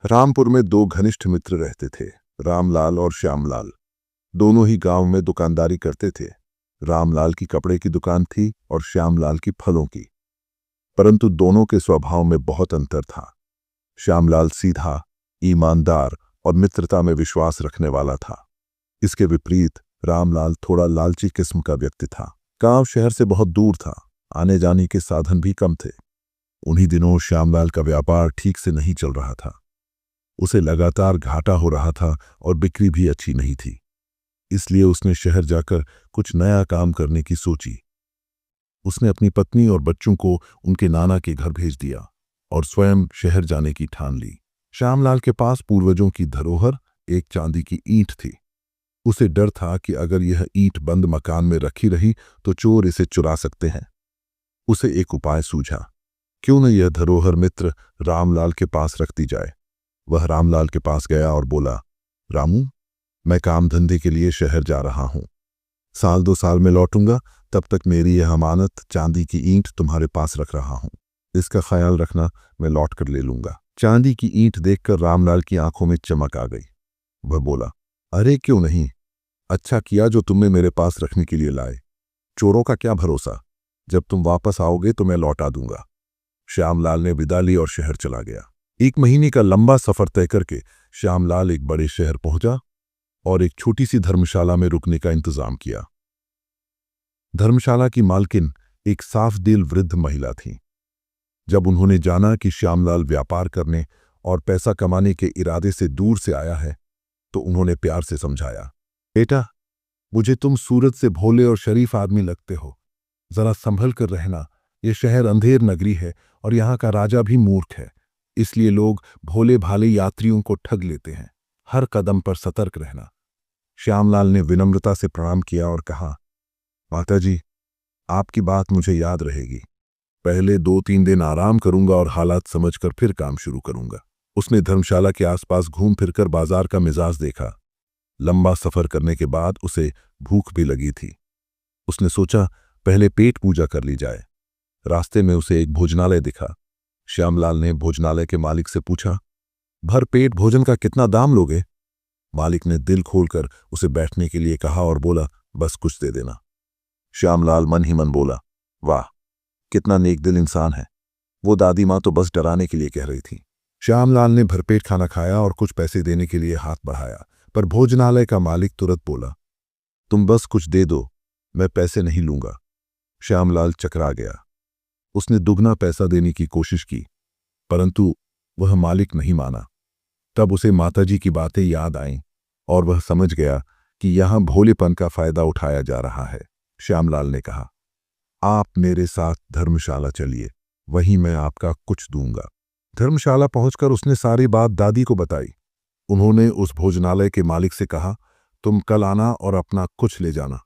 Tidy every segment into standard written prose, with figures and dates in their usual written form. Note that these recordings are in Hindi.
रामपुर में दो घनिष्ठ मित्र रहते थे, रामलाल और श्यामलाल। दोनों ही गांव में दुकानदारी करते थे। रामलाल की कपड़े की दुकान थी और श्यामलाल की फलों की। परंतु दोनों के स्वभाव में बहुत अंतर था। श्यामलाल सीधा, ईमानदार और मित्रता में विश्वास रखने वाला था। इसके विपरीत रामलाल थोड़ा लालची किस्म का व्यक्ति था। गांव शहर से बहुत दूर था, आने जाने के साधन भी कम थे। उन्हीं दिनों श्यामलाल का व्यापार ठीक से नहीं चल रहा था। उसे लगातार घाटा हो रहा था और बिक्री भी अच्छी नहीं थी। इसलिए उसने शहर जाकर कुछ नया काम करने की सोची। उसने अपनी पत्नी और बच्चों को उनके नाना के घर भेज दिया और स्वयं शहर जाने की ठान ली। श्यामलाल के पास पूर्वजों की धरोहर एक चांदी की ईंट थी। उसे डर था कि अगर यह ईंट बंद मकान में रखी रही तो चोर इसे चुरा सकते हैं। उसे एक उपाय सूझा, क्यों न यह धरोहर मित्र रामलाल के पास रख दी जाए। वह रामलाल के पास गया और बोला, रामू, मैं काम धंधे के लिए शहर जा रहा हूं। 1-2 साल में लौटूंगा, तब तक मेरी यह अमानत चांदी की ईंट तुम्हारे पास रख रहा हूं। इसका ख्याल रखना, मैं लौट कर ले लूंगा। चांदी की ईंट देखकर रामलाल की आंखों में चमक आ गई। वह बोला, अरे क्यों नहीं, अच्छा किया जो तुमने मेरे पास रखने के लिए लाए। चोरों का क्या भरोसा, जब तुम वापस आओगे तो मैं लौटा दूंगा। श्यामलाल ने विदा ली और शहर चला गया। 1 महीने का लंबा सफर तय करके श्यामलाल एक बड़े शहर पहुंचा और एक छोटी सी धर्मशाला में रुकने का इंतजाम किया। धर्मशाला की मालकिन एक साफ दिल वृद्ध महिला थी। जब उन्होंने जाना कि श्यामलाल व्यापार करने और पैसा कमाने के इरादे से दूर से आया है, तो उन्होंने प्यार से समझाया, बेटा, मुझे तुम सूरत से भोले और शरीफ आदमी लगते हो। जरा संभल कर रहना। ये शहर अंधेर नगरी है और यहाँ का राजा भी मूर्ख है, इसलिए लोग भोले भाले यात्रियों को ठग लेते हैं। हर कदम पर सतर्क रहना। श्यामलाल ने विनम्रता से प्रणाम किया और कहा, माताजी, आपकी बात मुझे याद रहेगी। पहले 2-3 दिन आराम करूंगा और हालात समझकर फिर काम शुरू करूंगा। उसने धर्मशाला के आसपास घूम फिरकर बाजार का मिजाज देखा। लंबा सफर करने के बाद उसे भूख भी लगी थी। उसने सोचा पहले पेट पूजा कर ली जाए। रास्ते में उसे एक भोजनालय दिखा। श्यामलाल ने भोजनालय के मालिक से पूछा, भर पेट भोजन का कितना दाम लोगे? मालिक ने दिल खोलकर उसे बैठने के लिए कहा और बोला, बस कुछ दे देना। श्यामलाल मन ही मन बोला, वाह, कितना नेक दिल इंसान है। वो दादी माँ तो बस डराने के लिए कह रही थी। श्यामलाल ने भरपेट खाना खाया और कुछ पैसे देने के लिए हाथ बढ़ाया, पर भोजनालय का मालिक तुरंत बोला, तुम बस कुछ दे दो, मैं पैसे नहीं लूंगा। श्यामलाल चकरा गया। उसने दुगना पैसा देने की कोशिश की, परंतु वह मालिक नहीं माना। तब उसे माताजी की बातें याद आईं और वह समझ गया कि यहां भोलेपन का फायदा उठाया जा रहा है। श्यामलाल ने कहा, आप मेरे साथ धर्मशाला चलिए, वहीं मैं आपका कुछ दूंगा। धर्मशाला पहुंचकर उसने सारी बात दादी को बताई। उन्होंने उस भोजनालय के मालिक से कहा, तुम कल आना और अपना कुछ ले जाना।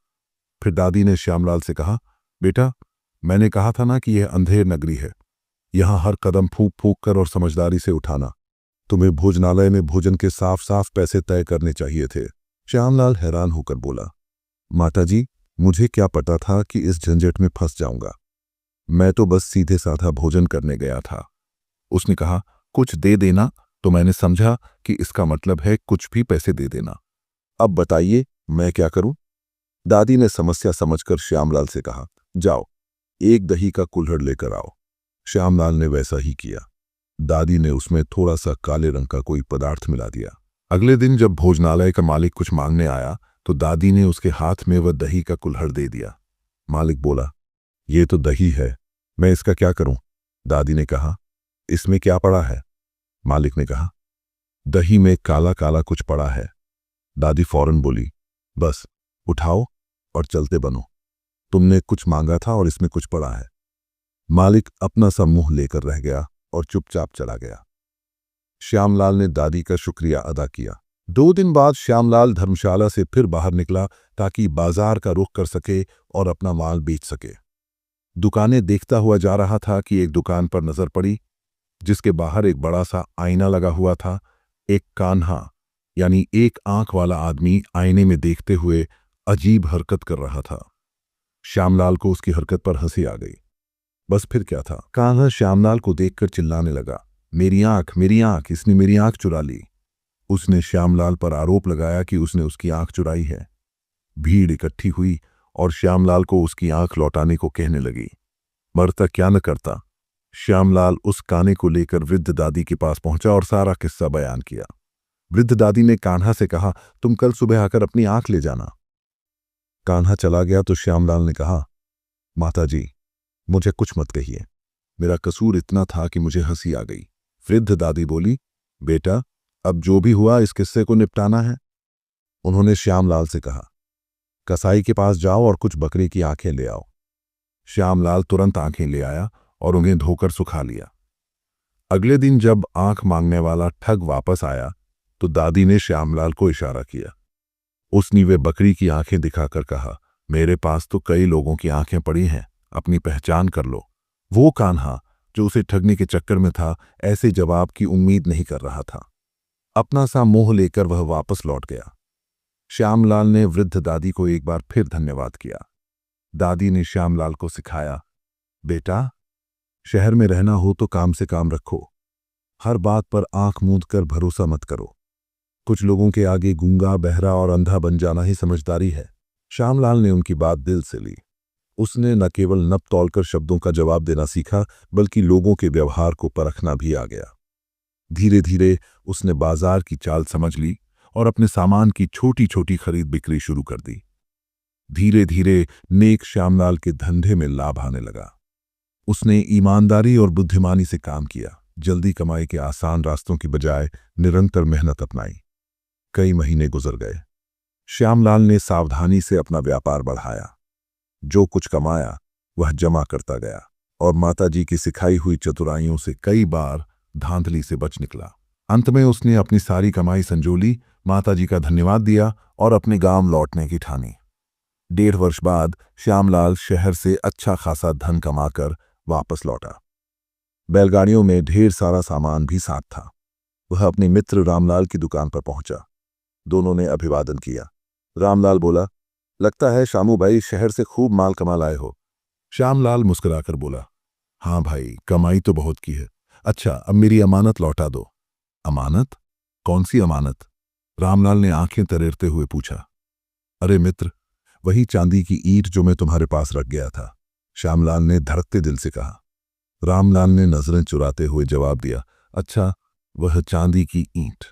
फिर दादी ने श्यामलाल से कहा, बेटा, मैंने कहा था ना कि यह अंधेर नगरी है। यहां हर कदम फूंक फूंक कर और समझदारी से उठाना। तुम्हें भोजनालय में भोजन के साफ साफ पैसे तय करने चाहिए थे। श्यामलाल हैरान होकर बोला, माताजी, मुझे क्या पता था कि इस झंझट में फंस जाऊंगा। मैं तो बस सीधे साधा भोजन करने गया था। उसने कहा, कुछ दे देना, तो मैंने समझा कि इसका मतलब है कुछ भी पैसे दे देना। अब बताइए मैं क्या करूं? दादी ने समस्या समझकर श्यामलाल से कहा, जाओ, एक दही का कुल्हड़ लेकर आओ। श्यामलाल ने वैसा ही किया। दादी ने उसमें थोड़ा सा काले रंग का कोई पदार्थ मिला दिया। अगले दिन जब भोजनालय का मालिक कुछ मांगने आया तो दादी ने उसके हाथ में वह दही का कुल्हड़ दे दिया। मालिक बोला, ये तो दही है, मैं इसका क्या करूं? दादी ने कहा, इसमें क्या पड़ा है? मालिक ने कहा, दही में काला काला कुछ पड़ा है। दादी फौरन बोली, बस उठाओ और चलते बनो। तुमने कुछ मांगा था और इसमें कुछ पड़ा है। मालिक अपना सा मुंह लेकर रह गया और चुपचाप चला गया। श्यामलाल ने दादी का शुक्रिया अदा किया। 2 दिन बाद श्यामलाल धर्मशाला से फिर बाहर निकला ताकि बाजार का रुख कर सके और अपना माल बेच सके। दुकानें देखता हुआ जा रहा था कि एक दुकान पर नजर पड़ी जिसके बाहर एक बड़ा सा आईना लगा हुआ था। एक कान्हा यानी एक आंख वाला आदमी आईने में देखते हुए अजीब हरकत कर रहा था। श्यामलाल को उसकी हरकत पर हंसी आ गई। बस फिर क्या था, कान्हा श्यामलाल को देखकर चिल्लाने लगा, मेरी आंख, इसने मेरी आंख चुरा ली। उसने श्यामलाल पर आरोप लगाया कि उसने उसकी आंख चुराई है। भीड़ इकट्ठी हुई और श्यामलाल को उसकी आंख लौटाने को कहने लगी। मरता क्या न करता। श्यामलाल उस काने को लेकर वृद्ध दादी के पास पहुंचा और सारा किस्सा बयान किया। वृद्ध दादी ने कान्हा से कहा, तुम कल सुबह आकर अपनी आंख ले जाना। कान्हा चला गया तो श्यामलाल ने कहा, माताजी, मुझे कुछ मत कहिए, मेरा कसूर इतना था कि मुझे हंसी आ गई। वृद्ध दादी बोली, बेटा, अब जो भी हुआ इस किस्से को निपटाना है। उन्होंने श्यामलाल से कहा, कसाई के पास जाओ और कुछ बकरी की आंखें ले आओ। श्यामलाल तुरंत आंखें ले आया और उन्हें धोकर सुखा लिया। अगले दिन जब आंख मांगने वाला ठग वापस आया तो दादी ने श्यामलाल को इशारा किया। उसने वे बकरी की आंखें दिखाकर कहा, मेरे पास तो कई लोगों की आंखें पड़ी हैं, अपनी पहचान कर लो। वो कान्हा जो उसे ठगने के चक्कर में था, ऐसे जवाब की उम्मीद नहीं कर रहा था। अपना सा मोह लेकर वह वापस लौट गया। श्यामलाल ने वृद्ध दादी को एक बार फिर धन्यवाद किया। दादी ने श्यामलाल को सिखाया, बेटा, शहर में रहना हो तो काम से काम रखो, हर बात पर आंख मूंद कर भरोसा मत करो। कुछ लोगों के आगे गूंगा, बहरा और अंधा बन जाना ही समझदारी है। श्यामलाल ने उनकी बात दिल से ली। उसने न केवल नप तौलकर शब्दों का जवाब देना सीखा, बल्कि लोगों के व्यवहार को परखना भी आ गया। धीरे धीरे उसने बाजार की चाल समझ ली और अपने सामान की छोटी छोटी खरीद बिक्री शुरू कर दी। धीरे धीरे नेक श्यामलाल के धंधे में लाभ आने लगा। उसने ईमानदारी और बुद्धिमानी से काम किया, जल्दी कमाई के आसान रास्तों की बजाय निरंतर मेहनत अपनाई। कई महीने गुजर गए। श्यामलाल ने सावधानी से अपना व्यापार बढ़ाया। जो कुछ कमाया वह जमा करता गया और माताजी की सिखाई हुई चतुराइयों से कई बार धांधली से बच निकला। अंत में उसने अपनी सारी कमाई संजोली, माताजी का धन्यवाद दिया और अपने गांव लौटने की ठानी। 1.5 वर्ष बाद श्यामलाल शहर से अच्छा खासा धन कमाकर वापस लौटा। बैलगाड़ियों में ढेर सारा सामान भी साथ था। वह अपने मित्र रामलाल की दुकान पर पहुंचा। दोनों ने अभिवादन किया। रामलाल बोला, लगता है शामू भाई शहर से खूब माल कमा लाए हो। श्यामलाल मुस्कुराकर बोला, हाँ भाई, कमाई तो बहुत की है। अच्छा, अब मेरी अमानत लौटा दो। अमानत? कौन सी अमानत? रामलाल ने आंखें तरेरते हुए पूछा। अरे मित्र, वही चांदी की ईंट जो मैं तुम्हारे पास रख गया था, श्यामलाल ने धड़कते दिल से कहा। रामलाल ने नजरें चुराते हुए जवाब दिया, अच्छा, वह चांदी की ईंट।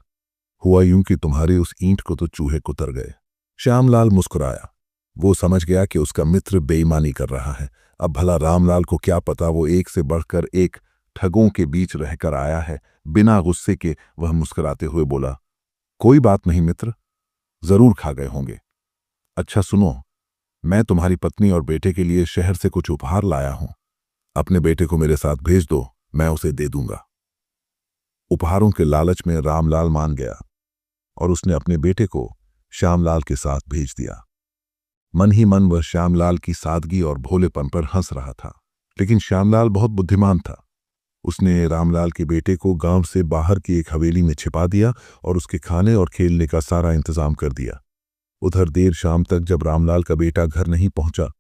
हुआ यूं कि तुम्हारे उस ईंट को तो चूहे कुतर गए। श्यामलाल मुस्कुराया। वो समझ गया कि उसका मित्र बेईमानी कर रहा है। अब भला रामलाल को क्या पता वो एक से बढ़कर एक ठगों के बीच रहकर आया है। बिना गुस्से के वह मुस्कुराते हुए बोला, कोई बात नहीं मित्र, जरूर खा गए होंगे। अच्छा सुनो, मैं तुम्हारी पत्नी और बेटे के लिए शहर से कुछ उपहार लाया हूं। अपने बेटे को मेरे साथ भेज दो, मैं उसे दे दूंगा। उपहारों के लालच में रामलाल मान गया और उसने अपने बेटे को श्यामलाल के साथ भेज दिया। मन ही मन वह श्यामलाल की सादगी और भोलेपन पर हंस रहा था। लेकिन श्यामलाल बहुत बुद्धिमान था। उसने रामलाल के बेटे को गांव से बाहर की एक हवेली में छिपा दिया और उसके खाने और खेलने का सारा इंतजाम कर दिया। उधर देर शाम तक जब रामलाल का बेटा घर नहीं पहुंचा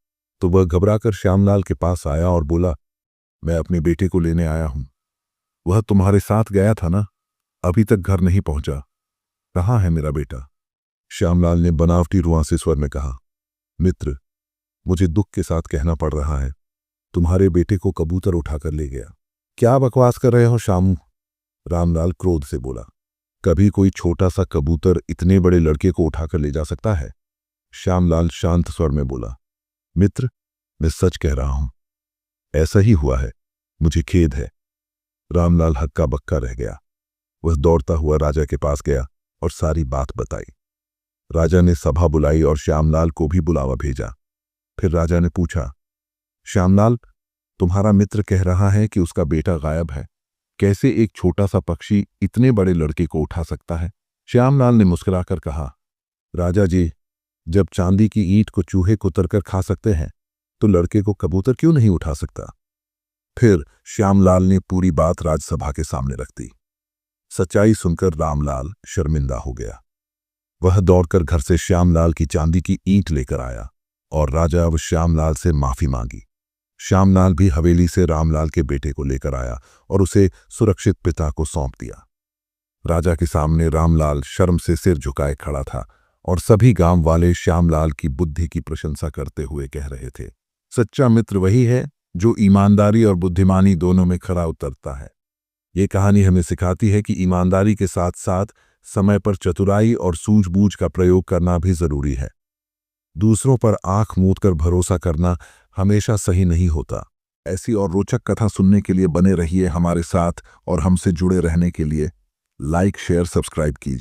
तो वह घबराकर श्यामलाल के पास आया और बोला, मैं अपने बेटे को लेने आया हूं। वह तुम्हारे साथ गया था ना, अभी तक घर नहीं पहुंचा। कहाँ है मेरा बेटा? श्यामलाल ने बनावटी रुआंसे स्वर में कहा, मित्र, मुझे दुख के साथ कहना पड़ रहा है, तुम्हारे बेटे को कबूतर उठाकर ले गया। क्या बकवास कर रहे हो शामू? रामलाल क्रोध से बोला। कभी कोई छोटा सा कबूतर इतने बड़े लड़के को उठाकर ले जा सकता है? श्यामलाल शांत स्वर में बोला, मित्र, मैं सच कह रहा हूं, ऐसा ही हुआ है, मुझे खेद है। रामलाल हक्का बक्का रह गया। वह दौड़ता हुआ राजा के पास गया और सारी बात बताई। राजा ने सभा बुलाई और श्यामलाल को भी बुलावा भेजा। फिर राजा ने पूछा, श्यामलाल, तुम्हारा मित्र कह रहा है कि उसका बेटा गायब है। कैसे एक छोटा सा पक्षी इतने बड़े लड़के को उठा सकता है? श्यामलाल ने मुस्कुराकर कहा, राजा जी, जब चांदी की ईंट को चूहे कुतरकर खा सकते हैं तो लड़के को कबूतर क्यों नहीं उठा सकता? फिर श्यामलाल ने पूरी बात राजसभा के सामने रख दी। सच्चाई सुनकर रामलाल शर्मिंदा हो गया। वह दौड़कर घर से श्यामलाल की चांदी की ईंट लेकर आया और राजा अब श्यामलाल से माफी मांगी। श्यामलाल भी हवेली से रामलाल के बेटे को लेकर आया और उसे सुरक्षित पिता को सौंप दिया। राजा के सामने रामलाल शर्म से सिर झुकाए खड़ा था और सभी गांव वाले श्यामलाल की बुद्धि की प्रशंसा करते हुए कह रहे थे, सच्चा मित्र वही है जो ईमानदारी और बुद्धिमानी दोनों में खरा उतरता है। ये कहानी हमें सिखाती है कि ईमानदारी के साथ साथ समय पर चतुराई और सूझबूझ का प्रयोग करना भी जरूरी है। दूसरों पर आंख मूंद कर भरोसा करना हमेशा सही नहीं होता। ऐसी और रोचक कथा सुनने के लिए बने रहिए हमारे साथ और हमसे जुड़े रहने के लिए लाइक शेयर सब्सक्राइब कीजिए।